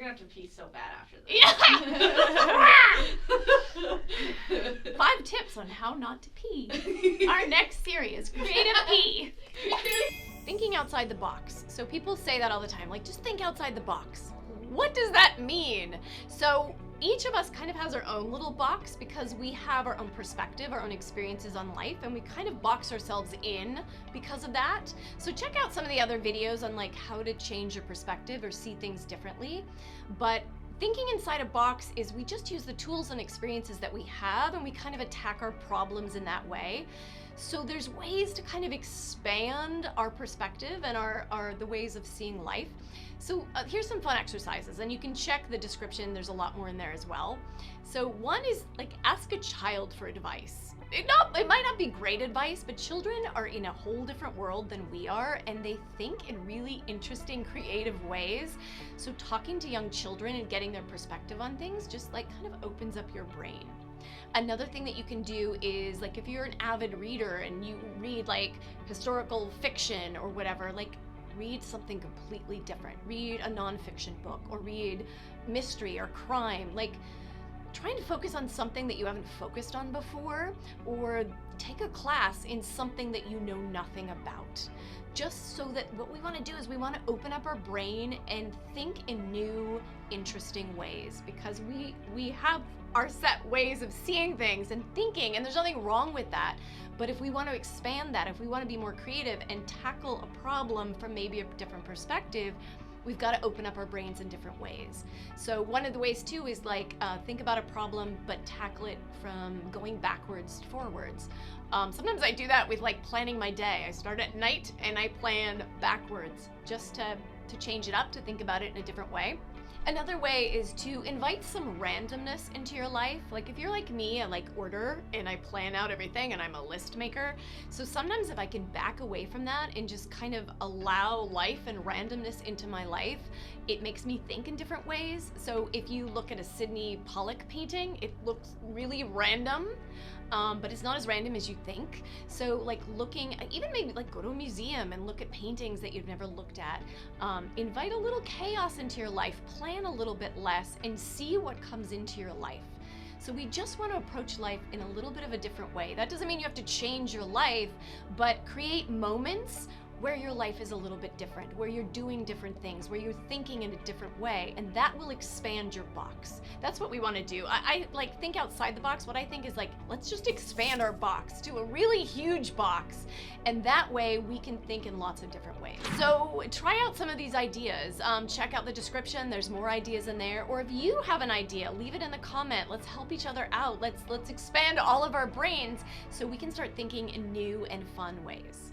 gonna have to pee so bad after this. Yeah. 5 tips on how not to pee. Our next series, creative pee. Thinking outside the box. So people say that all the time, like, just think outside the box. What does that mean? So each of us kind of has our own little box because we have our own perspective, our own experiences on life, and we kind of box ourselves in because of that. So check out some of the other videos on like how to change your perspective or see things differently. But thinking inside a box is we just use the tools and experiences that we have and we kind of attack our problems in that way. So there's ways to kind of expand our perspective and the ways of seeing life. So here's some fun exercises, and you can check the description. There's a lot more in there as well. So one is like ask a child for advice. It might not be great advice, but children are in a whole different world than we are, and they think in really interesting, creative ways. So talking to young children and getting their perspective on things just like kind of opens up your brain. Another thing that you can do is like if you're an avid reader and you read like historical fiction or whatever, like read something completely different. Read a nonfiction book or read mystery or crime. Like trying to focus on something that you haven't focused on before, or take a class in something that you know nothing about. Just so that what we want to do is we want to open up our brain and think in new, interesting ways, because we have our set ways of seeing things and thinking, and there's nothing wrong with that. But if we want to expand that, if we want to be more creative and tackle a problem from maybe a different perspective, we've got to open up our brains in different ways. So one of the ways too is like think about a problem but tackle it from going backwards to forwards. Sometimes I do that with like planning my day. I start at night and I plan backwards just to change it up, to think about it in a different way. Another way is to invite some randomness into your life. Like if you're like me, I like order and I plan out everything and I'm a list maker. So sometimes if I can back away from that and just kind of allow life and randomness into my life, it makes me think in different ways. So if you look at a Sydney Pollock painting, it looks really random, but it's not as random as you think. So like looking, even maybe like go to a museum and look at paintings that you've never looked at. Invite a little chaos into your life, plan a little bit less, and see what comes into your life. So we just want to approach life in a little bit of a different way. That doesn't mean you have to change your life, but create moments where your life is a little bit different, where you're doing different things, where you're thinking in a different way, and that will expand your box. That's what we want to do. I like think outside the box. What I think is like, let's just expand our box to a really huge box, and that way we can think in lots of different ways. So try out some of these ideas. Check out the description. There's more ideas in there. Or if you have an idea, leave it in the comment. Let's help each other out. Let's expand all of our brains so we can start thinking in new and fun ways.